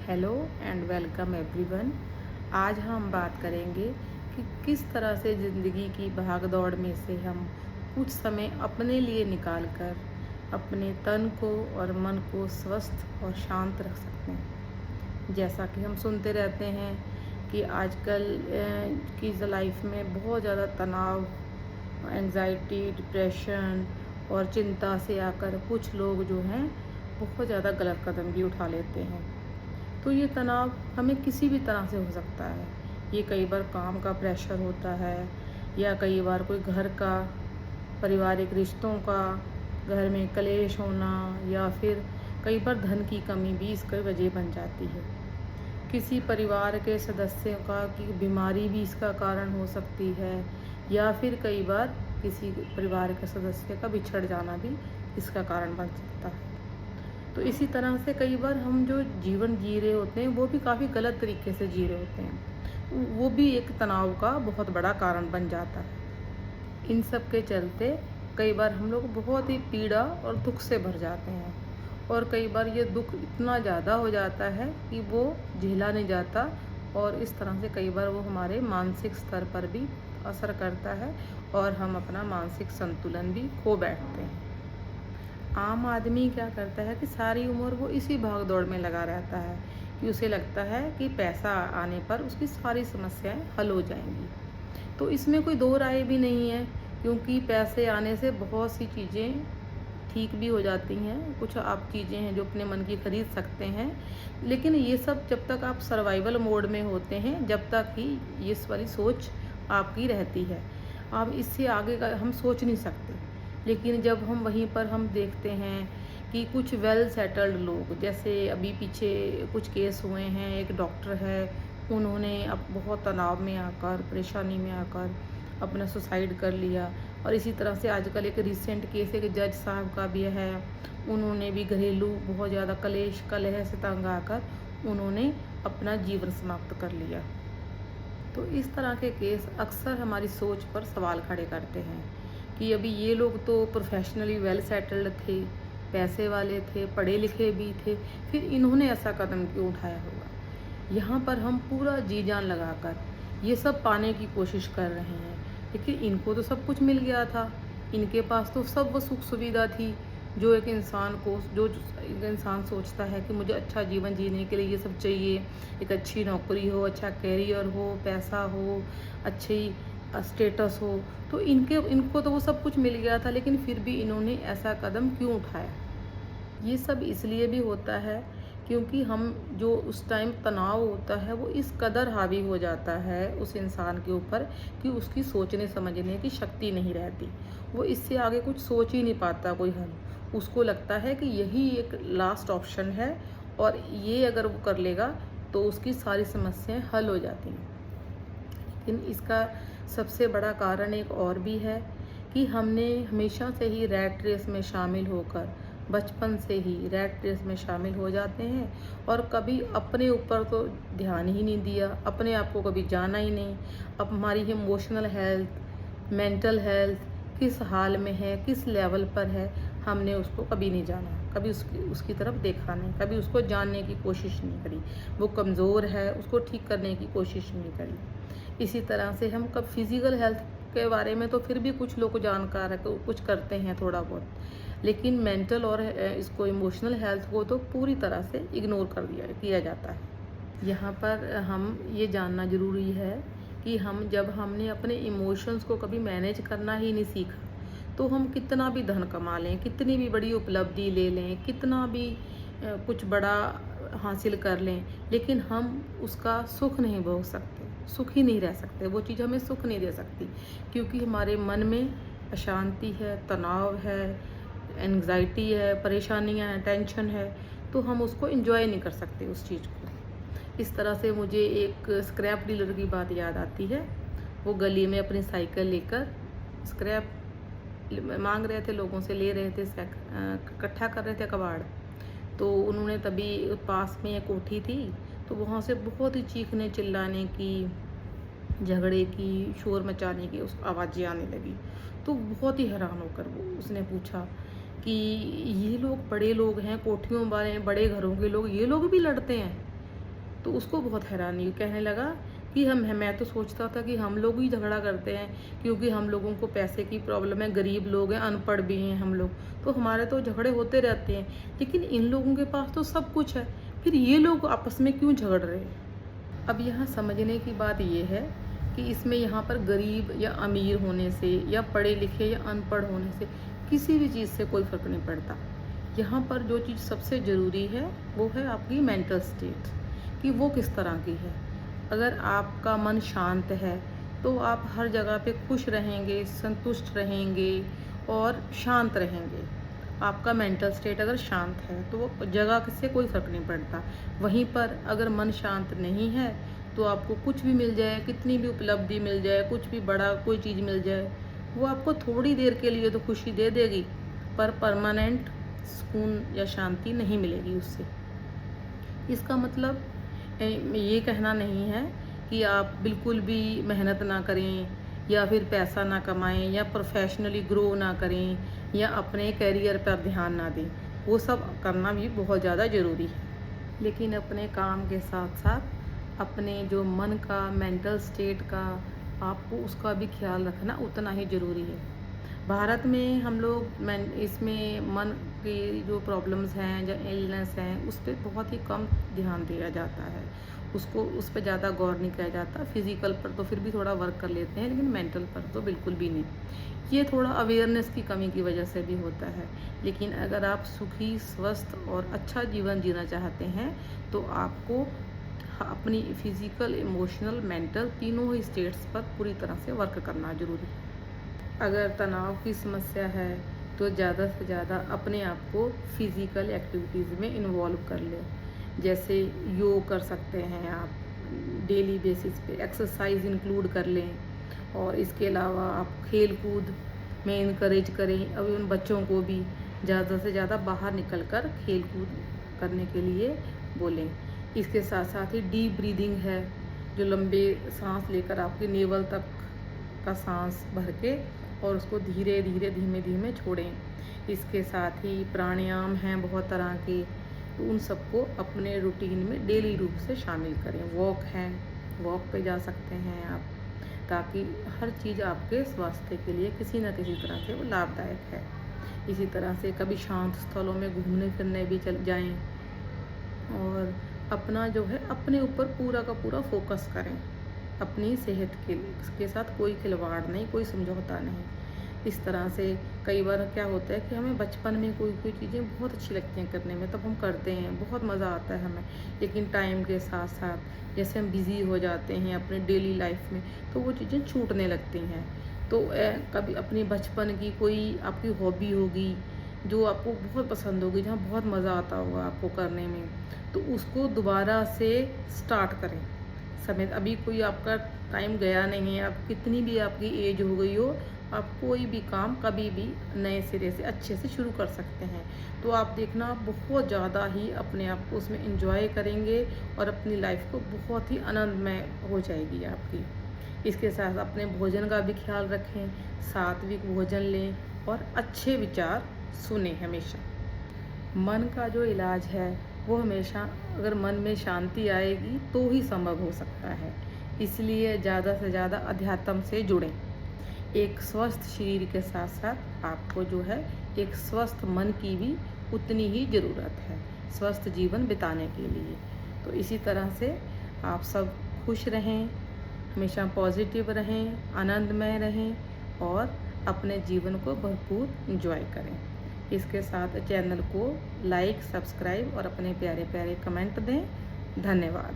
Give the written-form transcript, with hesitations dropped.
Hello and welcome everyone. आज हम बात करेंगे कि किस तरह से ज़िंदगी की भाग दौड़ में से हम कुछ समय अपने लिए निकाल कर अपने तन को और मन को स्वस्थ और शांत रख सकते हैं। जैसा कि हम सुनते रहते हैं कि आजकल की लाइफ में बहुत ज़्यादा तनाव, एंजाइटी, डिप्रेशन और चिंता से आकर कुछ लोग जो हैं बहुत ज़्यादा गलत कदम भी उठा लेते हैं। तो ये तनाव हमें किसी भी तरह से हो सकता है। ये कई बार काम का प्रेशर होता है, या कई बार कोई घर का, पारिवारिक रिश्तों का, घर में कलेश होना, या फिर कई बार धन की कमी भी इसकी वजह बन जाती है। किसी परिवार के सदस्यों का की बीमारी भी इसका कारण हो सकती है, या फिर कई बार किसी परिवार के सदस्य का बिछड़ जाना भी इसका कारण बन सकता है। तो इसी तरह से कई बार हम जो जीवन जी रहे होते हैं वो भी काफ़ी गलत तरीके से जी रहे होते हैं, वो भी एक तनाव का बहुत बड़ा कारण बन जाता है। इन सब के चलते कई बार हम लोग बहुत ही पीड़ा और दुख से भर जाते हैं, और कई बार ये दुख इतना ज़्यादा हो जाता है कि वो झेला नहीं जाता, और इस तरह से कई बार वो हमारे मानसिक स्तर पर भी असर करता है और हम अपना मानसिक संतुलन भी खो बैठते हैं। आम आदमी क्या करता है कि सारी उम्र वो इसी भाग दौड़ में लगा रहता है कि उसे लगता है कि पैसा आने पर उसकी सारी समस्याएं हल हो जाएंगी। तो इसमें कोई दो राय भी नहीं है, क्योंकि पैसे आने से बहुत सी चीज़ें ठीक भी हो जाती हैं। कुछ आप चीज़ें हैं जो अपने मन की खरीद सकते हैं, लेकिन ये सब जब तक आप सर्वाइवल मोड में होते हैं, जब तक ही ये वाली सोच आपकी रहती है। आप इससे आगे का हम सोच नहीं सकते। लेकिन जब हम वहीं पर हम देखते हैं कि कुछ वेल सेटल्ड लोग, जैसे अभी पीछे कुछ केस हुए हैं, एक डॉक्टर है, उन्होंने अब बहुत तनाव में आकर, परेशानी में आकर अपना सुसाइड कर लिया। और इसी तरह से आजकल एक रिसेंट केस एक जज साहब का भी है, उन्होंने भी घरेलू बहुत ज़्यादा कलेश कलह से तंग आकर उन्होंने अपना जीवन समाप्त कर लिया। तो इस तरह के केस अक्सर हमारी सोच पर सवाल खड़े करते हैं कि अभी ये लोग तो प्रोफेशनली वेल सेटल्ड थे, पैसे वाले थे, पढ़े लिखे भी थे, फिर इन्होंने ऐसा कदम क्यों उठाया होगा। यहाँ पर हम पूरा जी जान लगाकर ये सब पाने की कोशिश कर रहे हैं, लेकिन इनको तो सब कुछ मिल गया था। इनके पास तो सब वो सुख सुविधा थी जो एक इंसान को, जो एक इंसान सोचता है कि मुझे अच्छा जीवन जीने के लिए ये सब चाहिए। एक अच्छी नौकरी हो, अच्छा कैरियर हो, पैसा हो, अच्छी स्टेटस हो। तो इनको तो वो सब कुछ मिल गया था, लेकिन फिर भी इन्होंने ऐसा कदम क्यों उठाया। ये सब इसलिए भी होता है क्योंकि हम जो उस टाइम तनाव होता है वो इस कदर हावी हो जाता है उस इंसान के ऊपर कि उसकी सोचने समझने की शक्ति नहीं रहती। वो इससे आगे कुछ सोच ही नहीं पाता कोई हल। उसको लगता है कि यही एक लास्ट ऑप्शन है, और ये अगर वो कर लेगा तो उसकी सारी समस्याएं हल हो जाती हैं। लेकिन इसका सबसे बड़ा कारण एक और भी है कि हमने हमेशा से ही रैट रेस में शामिल होकर, बचपन से ही रैट रेस में शामिल हो जाते हैं, और कभी अपने ऊपर तो ध्यान ही नहीं दिया, अपने आप को कभी जाना ही नहीं। अब हमारी इमोशनल हेल्थ, मेंटल हेल्थ किस हाल में है, किस लेवल पर है, हमने उसको कभी नहीं जाना, कभी उसकी तरफ देखा नहीं, कभी उसको जानने की कोशिश नहीं करी। वो कमज़ोर है, उसको ठीक करने की कोशिश नहीं करी। इसी तरह से हम कब फिज़िकल हेल्थ के बारे में तो फिर भी कुछ लोग जानकार है, तो कुछ करते हैं थोड़ा बहुत, लेकिन मेंटल और इसको इमोशनल हेल्थ को तो पूरी तरह से इग्नोर कर दिया किया जाता है। यहाँ पर हम ये जानना ज़रूरी है कि जब हमने अपने इमोशंस को कभी मैनेज करना ही नहीं सीखा, तो हम कितना भी धन कमा लें, कितनी भी बड़ी उपलब्धि ले लें, कितना भी कुछ बड़ा हासिल कर लें, लेकिन हम उसका सुख नहीं भोग सकते, सुख ही नहीं रह सकते। वो चीज़ हमें सुख नहीं दे सकती, क्योंकि हमारे मन में अशांति है, तनाव है, एंग्जाइटी है, परेशानियां हैं, टेंशन है, तो हम उसको एंजॉय नहीं कर सकते उस चीज़ को। इस तरह से मुझे एक स्क्रैप डीलर की बात याद आती है। वो गली में अपनी साइकिल लेकर स्क्रैप मांग रहे थे, लोगों से ले रहे थे, इकट्ठा कर रहे थे कबाड़। तो उन्होंने तभी, पास में एक कोठी थी, तो वहाँ से बहुत ही चीखने चिल्लाने की, झगड़े की, शोर मचाने की उस आवाज़ें आने लगी। तो बहुत ही हैरान होकर उसने पूछा कि ये लोग बड़े लोग हैं, कोठियों वाले, बड़े घरों के लोग, ये लोग भी लड़ते हैं। तो उसको बहुत हैरानी हुई, कहने लगा कि मैं तो सोचता था कि हम लोग ही झगड़ा करते हैं, क्योंकि हम लोगों को पैसे की प्रॉब्लम है, गरीब लोग हैं, अनपढ़ भी हैं हम लोग, तो हमारे तो झगड़े होते रहते हैं, लेकिन इन लोगों के पास तो सब कुछ है, फिर ये लोग आपस में क्यों झगड़ रहे हैं। अब यहाँ समझने की बात ये है कि इसमें यहाँ पर गरीब या अमीर होने से या पढ़े लिखे या अनपढ़ होने से किसी भी चीज़ से कोई फ़र्क नहीं पड़ता। यहाँ पर जो चीज़ सबसे ज़रूरी है वो है आपकी मेंटल स्टेट, कि वो किस तरह की है। अगर आपका मन शांत है तो आप हर जगह पे खुश रहेंगे, संतुष्ट रहेंगे और शांत रहेंगे। आपका मेंटल स्टेट अगर शांत है तो वो जगह से कोई फ़र्क नहीं पड़ता। वहीं पर अगर मन शांत नहीं है तो आपको कुछ भी मिल जाए, कितनी भी उपलब्धि मिल जाए, कुछ भी बड़ा कोई चीज़ मिल जाए, वो आपको थोड़ी देर के लिए तो खुशी दे देगी, पर परमानेंट सुकून या शांति नहीं मिलेगी उससे। इसका मतलब ये कहना नहीं है कि आप बिल्कुल भी मेहनत ना करें या फिर पैसा ना कमाएं या प्रोफेशनली ग्रो ना करें या अपने करियर पर ध्यान ना दें। वो सब करना भी बहुत ज़्यादा ज़रूरी है, लेकिन अपने काम के साथ साथ अपने जो मन का, मेंटल स्टेट का, आपको उसका भी ख्याल रखना उतना ही ज़रूरी है। भारत में हम लोग इसमें मन की जो प्रॉब्लम्स हैं, जो इलनेस हैं, उस पर बहुत ही कम ध्यान दिया जाता है, उसको उस पर ज़्यादा गौर नहीं किया जाता। फिज़िकल पर तो फिर भी थोड़ा वर्क कर लेते हैं, लेकिन मेंटल पर तो बिल्कुल भी नहीं। ये थोड़ा अवेयरनेस की कमी की वजह से भी होता है। लेकिन अगर आप सुखी, स्वस्थ और अच्छा जीवन जीना चाहते हैं तो आपको अपनी फिज़िकल, इमोशनल, मेंटल तीनों ही स्टेट्स पर पूरी तरह से वर्क करना ज़रूरी है। अगर तनाव की समस्या है तो ज़्यादा से ज़्यादा अपने आप को फिज़िकल एक्टिविटीज़ में इन्वॉल्व कर लें। जैसे योग कर सकते हैं आप, डेली बेसिस पे एक्सरसाइज इंक्लूड कर लें, और इसके अलावा आप खेल कूद में इनकरेज करें। अभी उन बच्चों को भी ज़्यादा से ज़्यादा बाहर निकल कर खेल कूद करने के लिए बोलें। इसके साथ साथ ही डीप ब्रीदिंग है, जो लंबे सांस लेकर आपके नेवल तक का सांस भर के और उसको धीरे धीरे, धीमे धीमे छोड़ें। इसके साथ ही प्राणायाम हैं बहुत तरह के, तो उन सबको अपने रूटीन में डेली रूप से शामिल करें। वॉक है, वॉक पे जा सकते हैं आप, ताकि हर चीज़ आपके स्वास्थ्य के लिए किसी न किसी तरह से वो लाभदायक है। इसी तरह से कभी शांत स्थलों में घूमने फिरने भी चल जाएं, और अपना जो है अपने ऊपर पूरा का पूरा फोकस करें। अपनी सेहत के साथ कोई खिलवाड़ नहीं, कोई समझौता नहीं। इस तरह से कई बार क्या होता है कि हमें बचपन में कोई चीज़ें बहुत अच्छी लगती हैं करने में, तब हम करते हैं, बहुत मज़ा आता है हमें, लेकिन टाइम के साथ साथ जैसे हम बिज़ी हो जाते हैं अपने डेली लाइफ में, तो वो चीज़ें छूटने लगती हैं। तो कभी अपनी बचपन की कोई आपकी हॉबी होगी जो आपको बहुत पसंद होगी, जहाँ बहुत मज़ा आता होगा आपको करने में, तो उसको दोबारा से स्टार्ट करें। समय अभी कोई आपका टाइम गया नहीं है, आप कितनी भी आपकी एज हो गई हो, आप कोई भी काम कभी भी नए सिरे से अच्छे से शुरू कर सकते हैं। तो आप देखना बहुत ज़्यादा ही अपने आप को उसमें एंजॉय करेंगे और अपनी लाइफ को बहुत ही आनंदमय हो जाएगी आपकी। इसके साथ अपने भोजन का भी ख्याल रखें, सात्विक भोजन लें और अच्छे विचार सुने हमेशा। मन का जो इलाज है वो हमेशा, अगर मन में शांति आएगी तो ही संभव हो सकता है। इसलिए ज़्यादा से ज़्यादा अध्यात्म से जुड़ें। एक स्वस्थ शरीर के साथ साथ आपको जो है एक स्वस्थ मन की भी उतनी ही ज़रूरत है स्वस्थ जीवन बिताने के लिए। तो इसी तरह से आप सब खुश रहें, हमेशा पॉजिटिव रहें, आनंदमय रहें और अपने जीवन को भरपूर एंजॉय करें। इसके साथ चैनल को लाइक, सब्सक्राइब और अपने प्यारे प्यारे कमेंट दें। धन्यवाद।